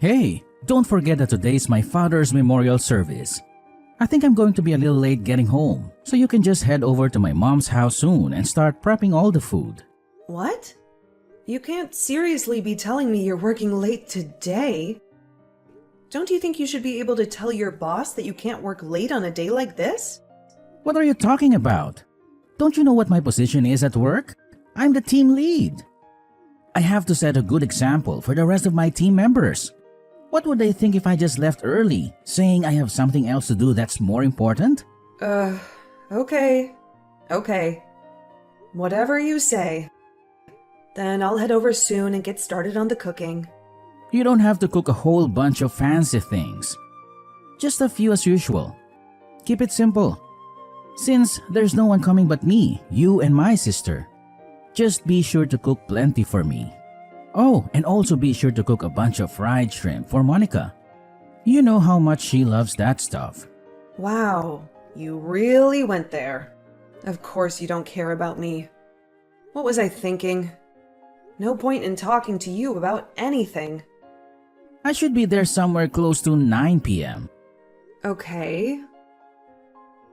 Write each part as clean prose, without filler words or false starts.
Hey, don't forget that today is my father's memorial service. I think I'm going to be a little late getting home, so you can just head over to my mom's house soon and start prepping all the food. What? You can't seriously be telling me you're working late today. Don't you think you should be able to tell your boss that you can't work late on a day like this? What are you talking about? Don't you know what my position is at work? I'm the team lead. I have to set a good example for the rest of my team members. What would they think if I just left early, saying I have something else to do that's more important? Okay. Whatever you say. Then I'll head over soon and get started on the cooking. You don't have to cook a whole bunch of fancy things. Just a few as usual. Keep it simple. Since there's no one coming but me, you and my sister, just be sure to cook plenty for me. Oh, and also be sure to cook a bunch of fried shrimp for Monica. You know how much she loves that stuff. Wow, you really went there. Of course you don't care about me. What was I thinking? No point in talking to you about anything. I should be there somewhere close to 9 p.m. Okay.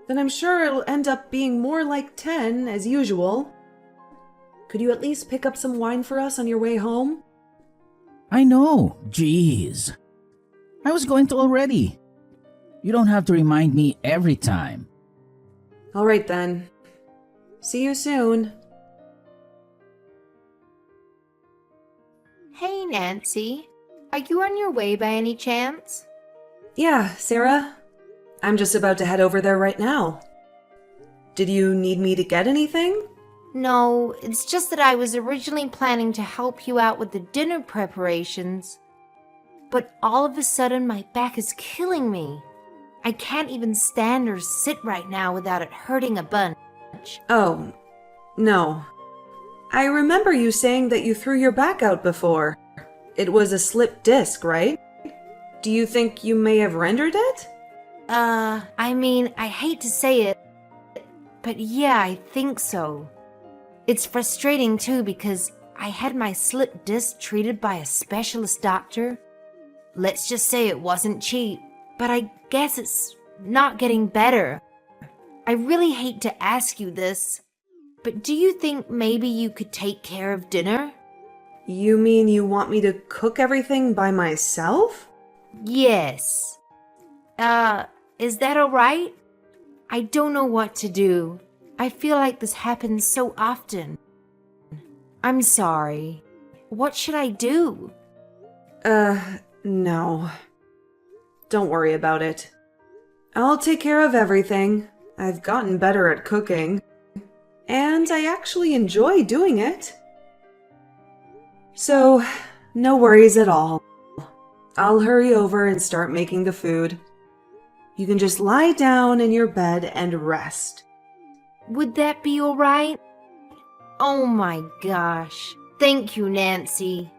Then I'm sure it'll end up being more like 10 as usual. Could you at least pick up some wine for us on your way home? I know, jeez. I was going to already. You don't have to remind me every time. Alright then. See you soon. Hey, Nancy. Are you on your way by any chance? Yeah, Sarah. I'm just about to head over there right now. Did you need me to get anything? No, it's just that I was originally planning to help you out with the dinner preparations. But all of a sudden, my back is killing me. I can't even stand or sit right now without it hurting a bunch. Oh, no. I remember you saying that you threw your back out before. It was a slipped disc, right? Do you think you may have rendered it? I hate to say it, but yeah, I think so. It's frustrating too because I had my slipped disc treated by a specialist doctor. Let's just say it wasn't cheap, but I guess it's not getting better. I really hate to ask you this, but do you think maybe you could take care of dinner? You mean you want me to cook everything by myself? Yes. Is that alright? I don't know what to do. I feel like this happens so often. I'm sorry. What should I do? No. Don't worry about it. I'll take care of everything. I've gotten better at cooking. And I actually enjoy doing it. So, no worries at all. I'll hurry over and start making the food. You can just lie down in your bed and rest. Would that be alright? Oh my gosh. Thank you, Nancy.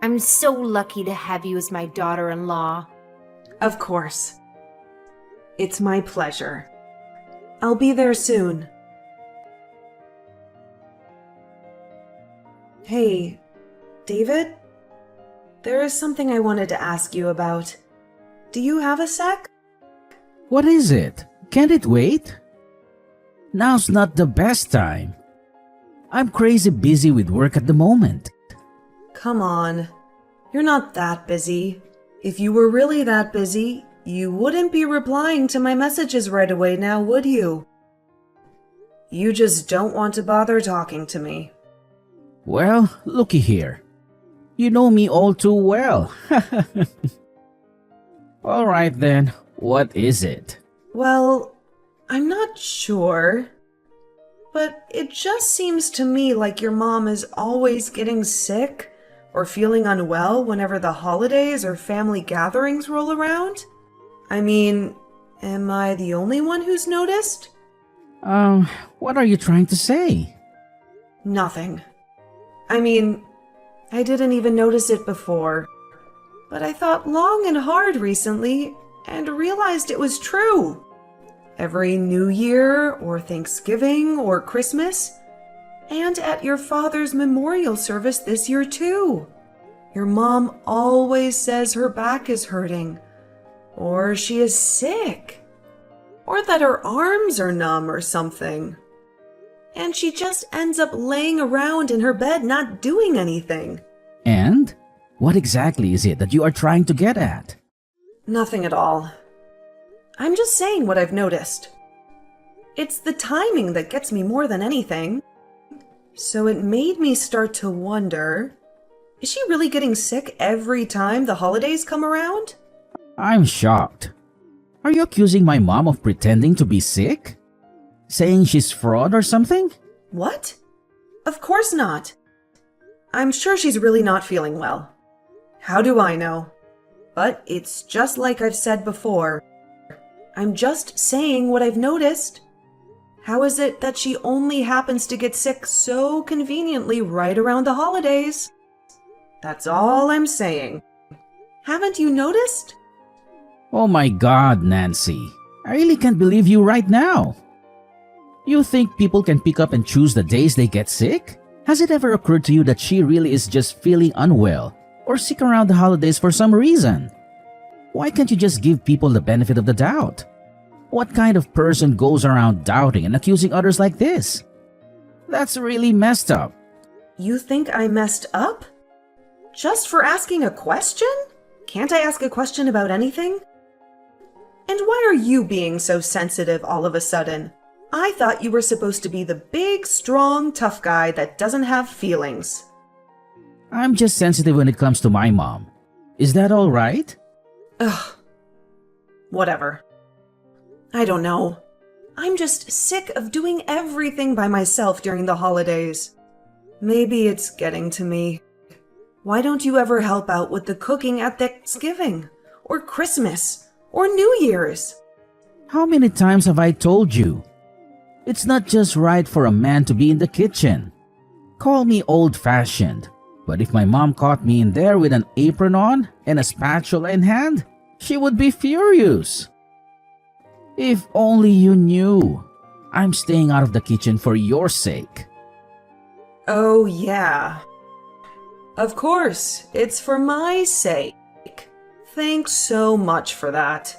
I'm so lucky to have you as my daughter-in-law. Of course. It's my pleasure. I'll be there soon. Hey, David? There is something I wanted to ask you about. Do you have a sec? What is it? Can't it wait? Now's not the best time. I'm crazy busy with work at the moment. Come on. You're not that busy. If you were really that busy, you wouldn't be replying to my messages right away now, would you? You just don't want to bother talking to me. Well, looky here. You know me all too well. All right then, what is it? Well, I'm not sure. But it just seems to me like your mom is always getting sick or feeling unwell whenever the holidays or family gatherings roll around. I mean, am I the only one who's noticed? What are you trying to say? Nothing. I mean, I didn't even notice it before. But I thought long and hard recently and realized it was true. Every New Year or Thanksgiving or Christmas, and at your father's memorial service this year too. Your mom always says her back is hurting, or she is sick, or that her arms are numb or something. And she just ends up laying around in her bed not doing anything. And what exactly is it that you are trying to get at? Nothing at all. I'm just saying what I've noticed. It's the timing that gets me more than anything. So it made me start to wonder, is she really getting sick every time the holidays come around? I'm shocked. Are you accusing my mom of pretending to be sick? Saying she's fraud or something? What? Of course not. I'm sure she's really not feeling well. How do I know? But it's just like I've said before. I'm just saying what I've noticed. How is it that she only happens to get sick so conveniently right around the holidays? That's all I'm saying. Haven't you noticed? Oh my God, Nancy. I really can't believe you right now. You think people can pick up and choose the days they get sick? Has it ever occurred to you that she really is just feeling unwell or sick around the holidays for some reason? Why can't you just give people the benefit of the doubt? What kind of person goes around doubting and accusing others like this? That's really messed up. You think I messed up? Just for asking a question? Can't I ask a question about anything? And why are you being so sensitive all of a sudden? I thought you were supposed to be the big, strong, tough guy that doesn't have feelings. I'm just sensitive when it comes to my mom. Is that all right? Ugh. Whatever. I don't know. I'm just sick of doing everything by myself during the holidays. Maybe it's getting to me. Why don't you ever help out with the cooking at Thanksgiving? Or Christmas? Or New Year's? How many times have I told you? It's not just right for a man to be in the kitchen. Call me old-fashioned, but if my mom caught me in there with an apron on and a spatula in hand, she would be furious. If only you knew. I'm staying out of the kitchen for your sake. Oh, yeah. Of course, it's for my sake. Thanks so much for that.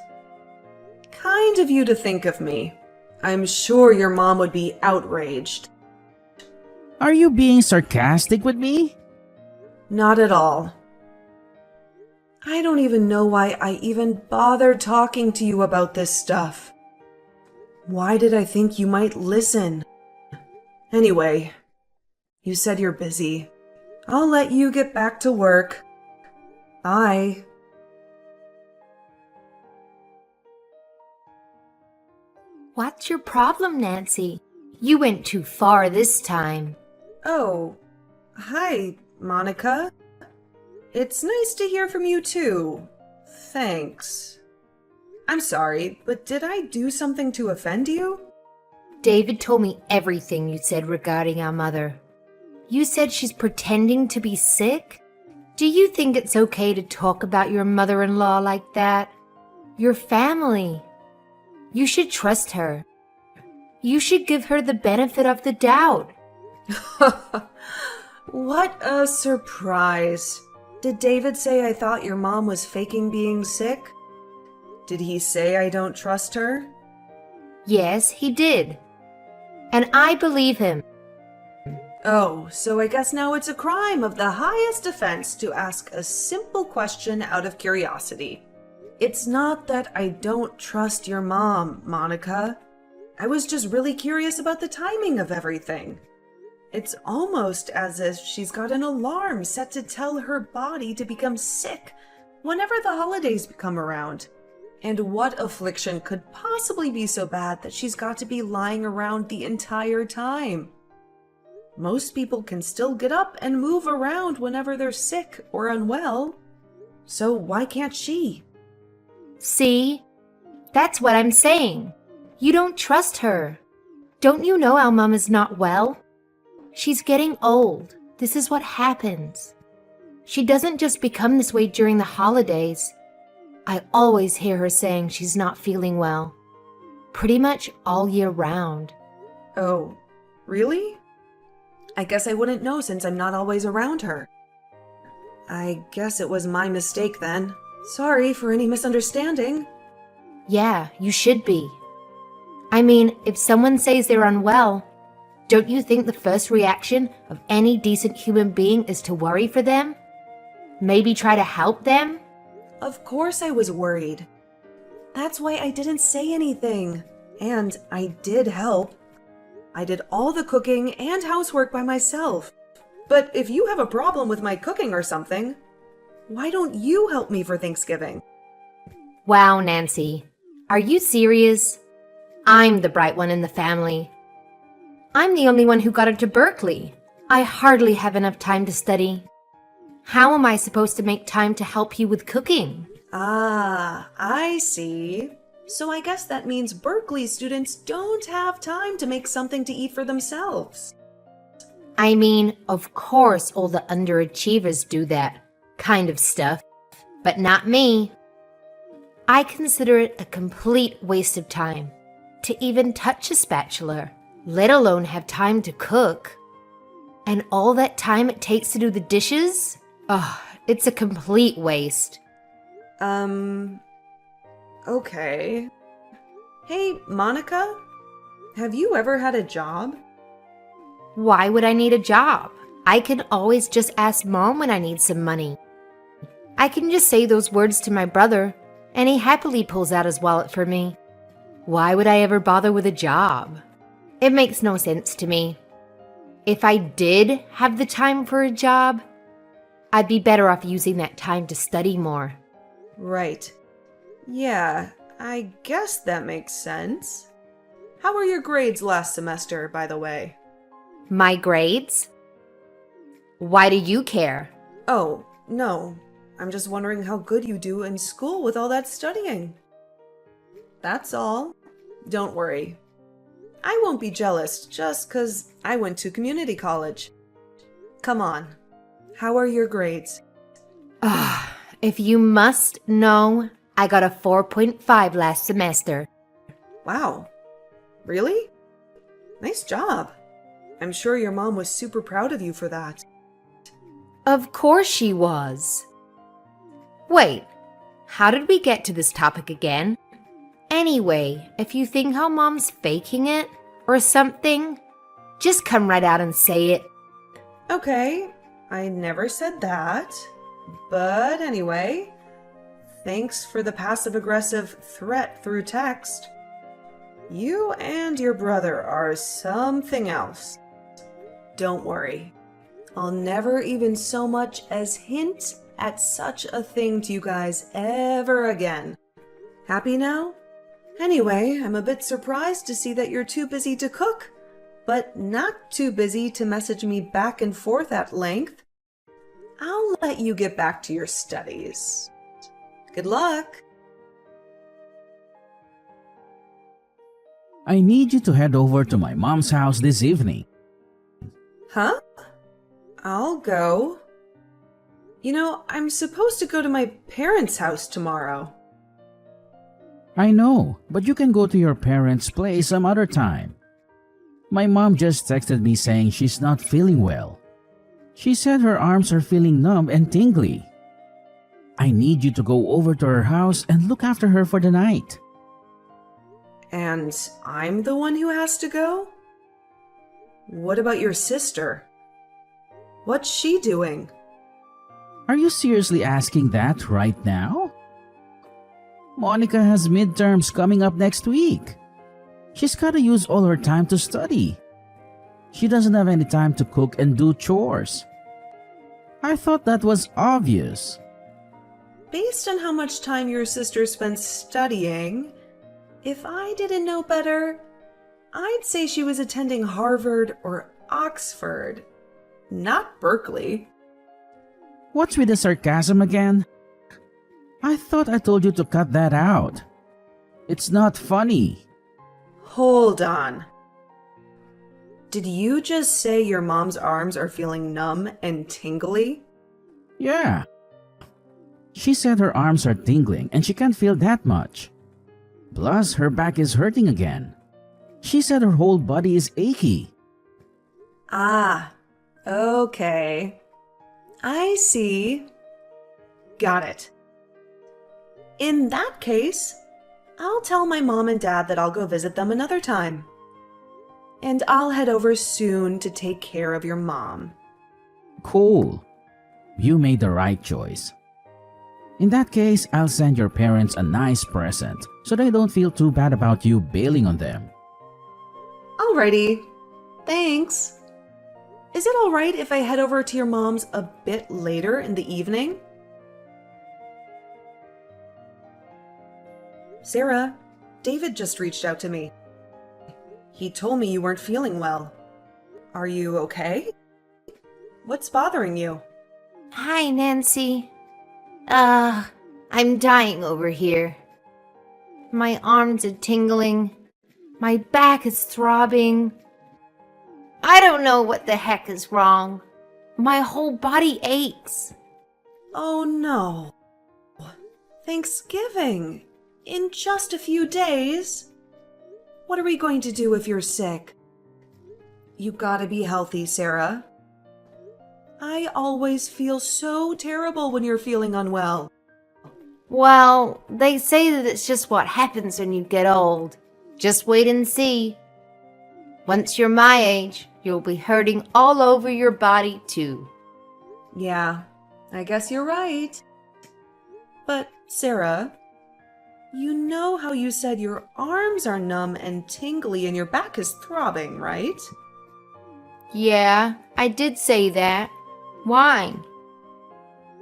Kind of you to think of me. I'm sure your mom would be outraged. Are you being sarcastic with me? Not at all. I don't even know why I even bothered talking to you about this stuff. Why did I think you might listen? Anyway, you said you're busy. I'll let you get back to work. Bye. What's your problem, Nancy? You went too far this time. Oh, hi, Monica. It's nice to hear from you too. Thanks. I'm sorry, but did I do something to offend you? David told me everything you said regarding our mother. You said she's pretending to be sick? Do you think it's okay to talk about your mother-in-law like that? Your family. You should trust her. You should give her the benefit of the doubt. What a surprise. Did David say I thought your mom was faking being sick? Did he say I don't trust her? Yes, he did. And I believe him. Oh, so I guess now it's a crime of the highest offense to ask a simple question out of curiosity. It's not that I don't trust your mom, Monica. I was just really curious about the timing of everything. It's almost as if she's got an alarm set to tell her body to become sick whenever the holidays come around. And what affliction could possibly be so bad that she's got to be lying around the entire time? Most people can still get up and move around whenever they're sick or unwell. So why can't she? See? That's what I'm saying. You don't trust her. Don't you know our mom is not well? She's getting old. This is what happens. She doesn't just become this way during the holidays. I always hear her saying she's not feeling well. Pretty much all year round. Oh, really? I guess I wouldn't know since I'm not always around her. I guess it was my mistake then. Sorry for any misunderstanding. Yeah, you should be. I mean, if someone says they're unwell, don't you think the first reaction of any decent human being is to worry for them? Maybe try to help them? Of course I was worried. That's why I didn't say anything. And I did help. I did all the cooking and housework by myself. But if you have a problem with my cooking or something, why don't you help me for Thanksgiving? Wow, Nancy. Are you serious? I'm the bright one in the family. I'm the only one who got into Berkeley. I hardly have enough time to study. How am I supposed to make time to help you with cooking? Ah, I see. So I guess that means Berkeley students don't have time to make something to eat for themselves. I mean, of course all the underachievers do that kind of stuff, but not me. I consider it a complete waste of time to even touch a spatula, let alone have time to cook. And all that time it takes to do the dishes? Oh, it's a complete waste. Okay. Hey, Monica, have you ever had a job? Why would I need a job? I can always just ask Mom when I need some money. I can just say those words to my brother, and he happily pulls out his wallet for me. Why would I ever bother with a job? It makes no sense to me. If I did have the time for a job, I'd be better off using that time to study more. Right. Yeah, I guess that makes sense. How were your grades last semester, by the way? My grades? Why do you care? Oh, no. I'm just wondering how good you do in school with all that studying. That's all. Don't worry. I won't be jealous just 'cause I went to community college. Come on. How are your grades? If you must know, I got a 4.5 last semester. Wow. Really? Nice job. I'm sure your mom was super proud of you for that. Of course she was. Wait, how did we get to this topic again? Anyway, if you think how Mom's faking it or something, just come right out and say it. Okay, I never said that. But anyway, thanks for the passive-aggressive threat through text. You and your brother are something else. Don't worry. I'll never even so much as hint at such a thing to you guys ever again. Happy now? Anyway, I'm a bit surprised to see that you're too busy to cook, but not too busy to message me back and forth at length. I'll let you get back to your studies. Good luck! I need you to head over to my mom's house this evening. Huh? I'll go. You know, I'm supposed to go to my parents' house tomorrow. I know, but you can go to your parents' place some other time. My mom just texted me saying she's not feeling well. She said her arms are feeling numb and tingly. I need you to go over to her house and look after her for the night. And I'm the one who has to go? What about your sister? What's she doing? Are you seriously asking that right now? Monica has midterms coming up next week. She's gotta use all her time to study. She doesn't have any time to cook and do chores. I thought that was obvious. Based on how much time your sister spends studying, if I didn't know better, I'd say she was attending Harvard or Oxford, not Berkeley. What's with the sarcasm again? I thought I told you to cut that out. It's not funny. Hold on. Did you just say your mom's arms are feeling numb and tingly? Yeah. She said her arms are tingling and she can't feel that much. Plus, her back is hurting again. She said her whole body is achy. Ah, okay. I see. Got it. In that case, I'll tell my mom and dad that I'll go visit them another time. And I'll head over soon to take care of your mom. Cool. You made the right choice. In that case, I'll send your parents a nice present so they don't feel too bad about you bailing on them. Alrighty. Thanks. Is it alright if I head over to your mom's a bit later in the evening? Sarah, David just reached out to me. He told me you weren't feeling well. Are you okay? What's bothering you? Hi, Nancy. I'm dying over here. My arms are tingling. My back is throbbing. I don't know what the heck is wrong. My whole body aches. Oh no. Thanksgiving. In just a few days. What are we going to do if you're sick? You gotta be healthy, Sarah. I always feel so terrible when you're feeling unwell. Well, they say that it's just what happens when you get old. Just wait and see. Once you're my age, you'll be hurting all over your body too. Yeah, I guess you're right. But, Sarah, you know how you said your arms are numb and tingly and your back is throbbing, right? Yeah, I did say that. Why?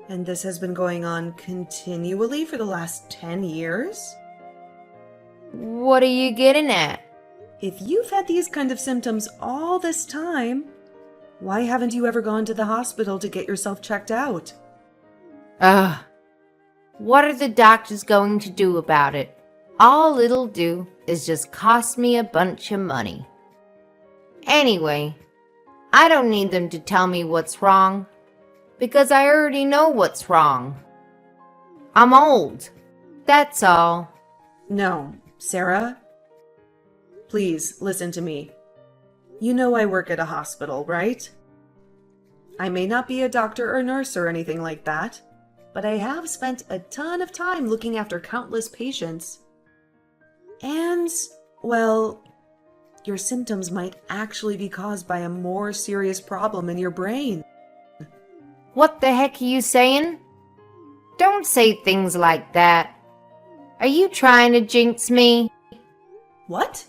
And this has been going on continually for the last 10 years? What are you getting at? If you've had these kind of symptoms all this time, why haven't you ever gone to the hospital to get yourself checked out? Ugh. What are the doctors going to do about it? All it'll do is just cost me a bunch of money. Anyway, I don't need them to tell me what's wrong, because I already know what's wrong. I'm old. That's all. No, Sarah. Please listen to me. You know I work at a hospital, right? I may not be a doctor or nurse or anything like that, but I have spent a ton of time looking after countless patients. And, well, your symptoms might actually be caused by a more serious problem in your brain. What the heck are you saying? Don't say things like that. Are you trying to jinx me? What?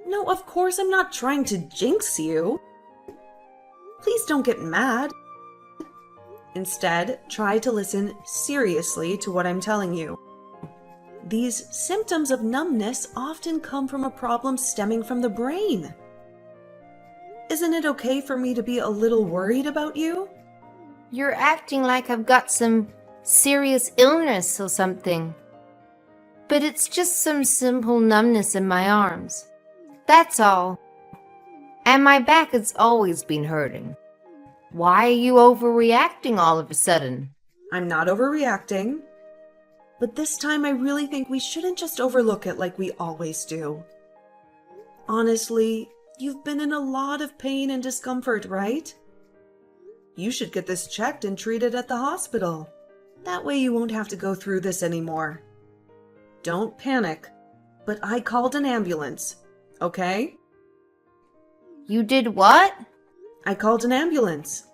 No, of course I'm not trying to jinx you. Please don't get mad. Instead, try to listen seriously to what I'm telling you. These symptoms of numbness often come from a problem stemming from the brain. Isn't it okay for me to be a little worried about you? You're acting like I've got some serious illness or something. But it's just some simple numbness in my arms. That's all. And my back has always been hurting. Why are you overreacting all of a sudden? I'm not overreacting. But this time I really think we shouldn't just overlook it like we always do. Honestly, you've been in a lot of pain and discomfort, right? You should get this checked and treated at the hospital. That way you won't have to go through this anymore. Don't panic, but I called an ambulance, okay? You did what? I called an ambulance.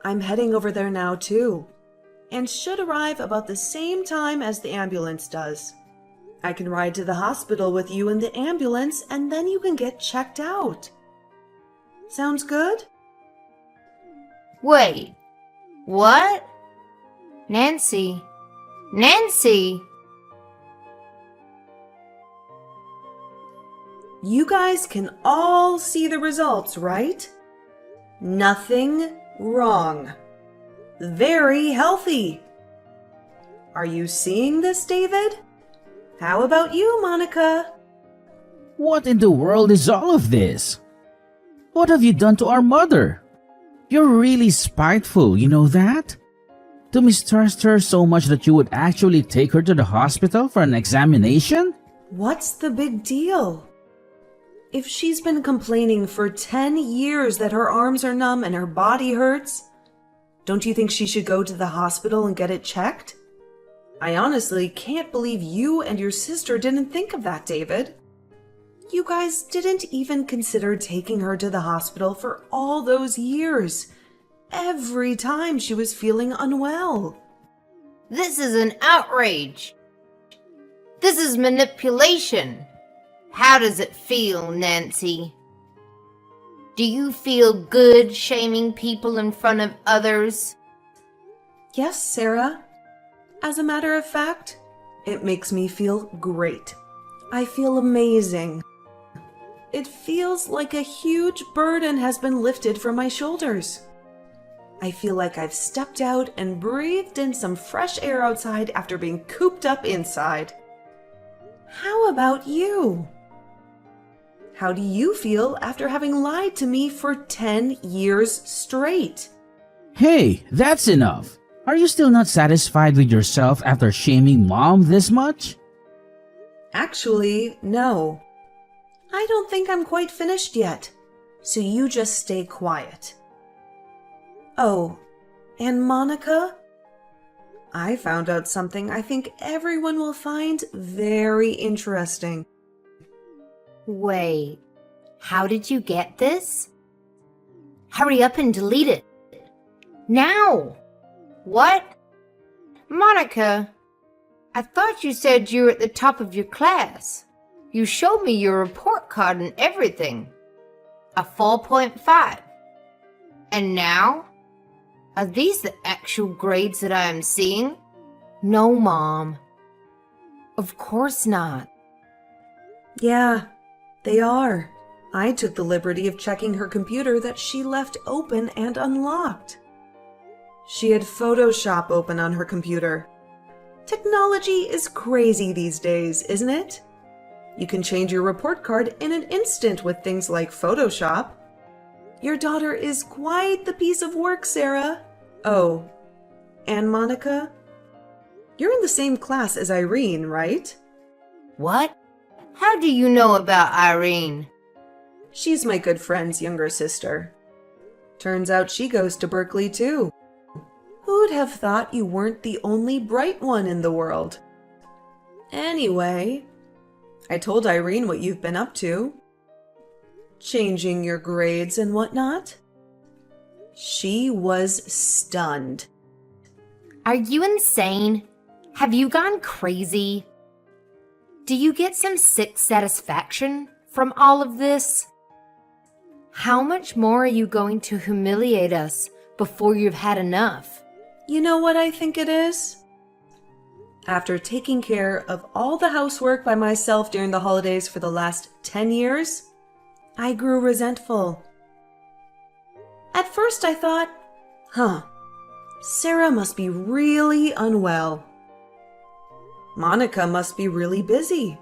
I'm heading over there now too, and should arrive about the same time as the ambulance does. I can ride to the hospital with you in the ambulance and then you can get checked out. Sounds good? Wait. What? Nancy. Nancy! You guys can all see the results, right? Nothing wrong. Very healthy. Are you seeing this, David? How about you, Monica? What in the world is all of this? What have you done to our mother? You're really spiteful, you know that? To mistrust her so much that you would actually take her to the hospital for an examination? What's the big deal? If she's been complaining for 10 years that her arms are numb and her body hurts, Don't you think she should go to the hospital and get it checked? I honestly can't believe you and your sister didn't think of that, David. You guys didn't even consider taking her to the hospital for all those years, every time she was feeling unwell. This is an outrage. This is manipulation. How does it feel, Nancy? Do you feel good shaming people in front of others? Yes, Sarah. As a matter of fact, it makes me feel great. I feel amazing. It feels like a huge burden has been lifted from my shoulders. I feel like I've stepped out and breathed in some fresh air outside after being cooped up inside. How about you? How do you feel after having lied to me for 10 years straight? Hey, that's enough. Are you still not satisfied with yourself after shaming Mom this much? Actually, no. I don't think I'm quite finished yet, so you just stay quiet. Oh, and Monica? I found out something I think everyone will find very interesting. Wait, how did you get this? Hurry up and delete it. Now! What? Monica, I thought you said you were at the top of your class. You showed me your report card and everything. A 4.5. And now? Are these the actual grades that I am seeing? No, Mom. Of course not. Yeah, they are. I took the liberty of checking her computer that she left open and unlocked. She had Photoshop open on her computer. Technology is crazy these days, isn't it? You can change your report card in an instant with things like Photoshop. Your daughter is quite the piece of work, Sarah. Oh, and Monica? You're in the same class as Irene, right? What? How do you know about Irene? She's my good friend's younger sister. Turns out she goes to Berkeley too. Who'd have thought you weren't the only bright one in the world? Anyway, I told Irene what you've been up to. Changing your grades and whatnot. She was stunned. Are you insane? Have you gone crazy? Do you get some sick satisfaction from all of this? How much more are you going to humiliate us before you've had enough? You know what I think it is? After taking care of all the housework by myself during the holidays for the last 10 years, I grew resentful. At first I thought, Sarah must be really unwell. Monica must be really busy.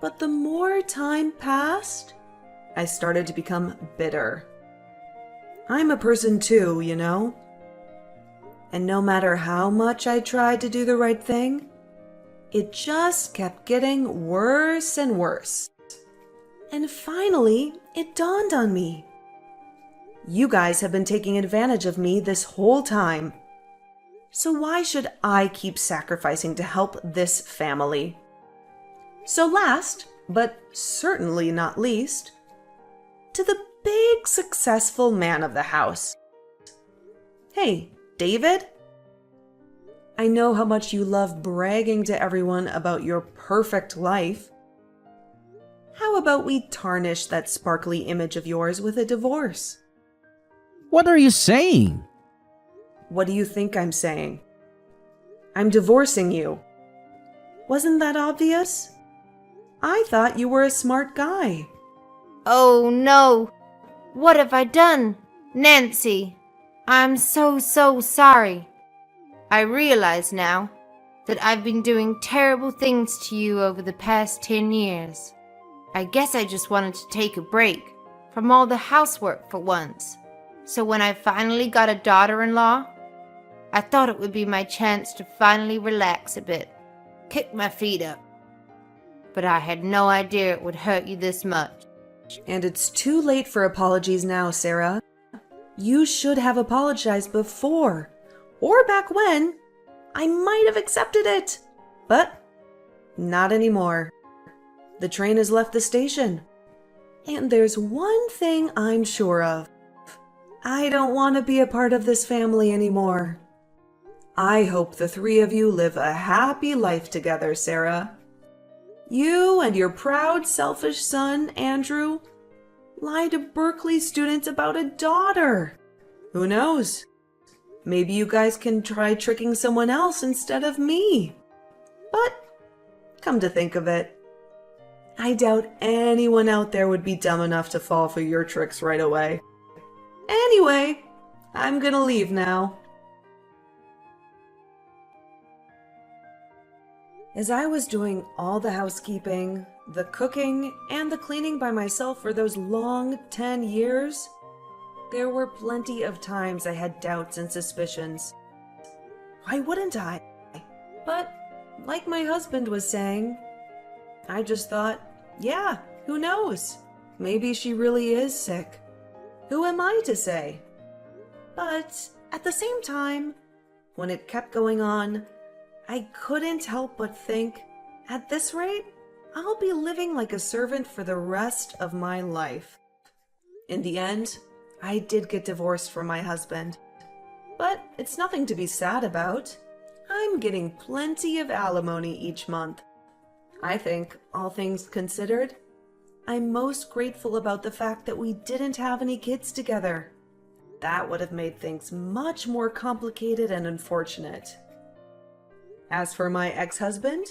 But the more time passed, I started to become bitter. I'm a person too, you know? And no matter how much I tried to do the right thing, it just kept getting worse and worse. And finally, it dawned on me. You guys have been taking advantage of me this whole time. So why should I keep sacrificing to help this family? So last, but certainly not least, to the big successful man of the house. Hey, David? I know how much you love bragging to everyone about your perfect life. How about we tarnish that sparkly image of yours with a divorce? What are you saying? What do you think I'm saying? I'm divorcing you. Wasn't that obvious? I thought you were a smart guy. Oh no! What have I done? Nancy, I'm so sorry. I realize now that I've been doing terrible things to you over the past 10 years. I guess I just wanted to take a break from all the housework for once. So when I finally got a daughter-in-law, I thought it would be my chance to finally relax a bit, kick my feet up. But I had no idea it would hurt you this much. And it's too late for apologies now, Sarah. You should have apologized before, or back when. I might have accepted it, but not anymore. The train has left the station. And there's one thing I'm sure of. I don't want to be a part of this family anymore. I hope the three of you live a happy life together, Sarah. You and your proud, selfish son, Andrew, lie to Berkeley students about a daughter. Who knows? Maybe you guys can try tricking someone else instead of me. But come to think of it, I doubt anyone out there would be dumb enough to fall for your tricks right away. Anyway, I'm gonna leave now. As I was doing all the housekeeping, the cooking, and the cleaning by myself for those long 10 years, there were plenty of times I had doubts and suspicions. Why wouldn't I? But, like my husband was saying, I just thought, yeah, who knows? Maybe she really is sick. Who am I to say? But at the same time, when it kept going on, I couldn't help but think, at this rate, I'll be living like a servant for the rest of my life. In the end, I did get divorced from my husband. But it's nothing to be sad about. I'm getting plenty of alimony each month. I think, all things considered, I'm most grateful about the fact that we didn't have any kids together. That would have made things much more complicated and unfortunate. As for my ex-husband,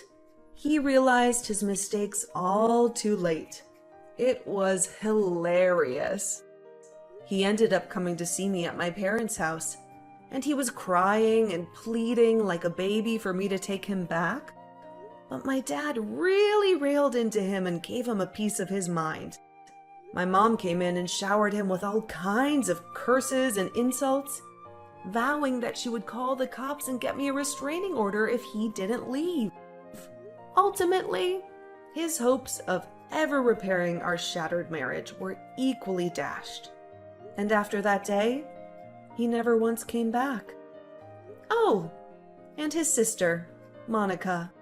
he realized his mistakes all too late. It was hilarious. He ended up coming to see me at my parents' house, and he was crying and pleading like a baby for me to take him back. But my dad really railed into him and gave him a piece of his mind. My mom came in and showered him with all kinds of curses and insults, vowing that she would call the cops and get me a restraining order if he didn't leave. Ultimately, his hopes of ever repairing our shattered marriage were equally dashed. And after that day, he never once came back. Oh, and his sister, Monica.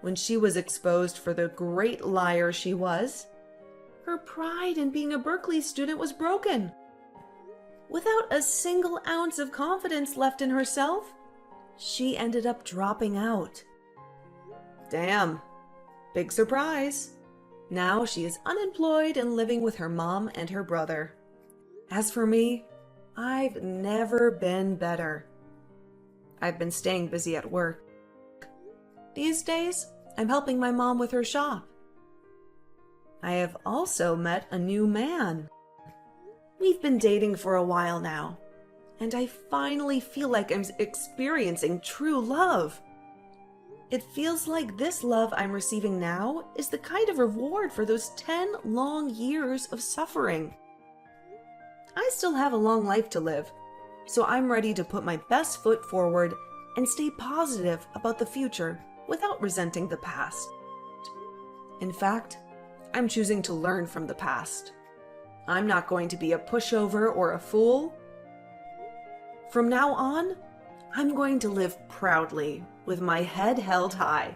When she was exposed for the great liar she was, her pride in being a Berkeley student was broken. Without a single ounce of confidence left in herself, she ended up dropping out. Damn, big surprise. Now she is unemployed and living with her mom and her brother. As for me, I've never been better. I've been staying busy at work. These days, I'm helping my mom with her shop. I have also met a new man. We've been dating for a while now, and I finally feel like I'm experiencing true love. It feels like this love I'm receiving now is the kind of reward for those 10 long years of suffering. I still have a long life to live, so I'm ready to put my best foot forward and stay positive about the future without resenting the past. In fact, I'm choosing to learn from the past. I'm not going to be a pushover or a fool. From now on, I'm going to live proudly with my head held high.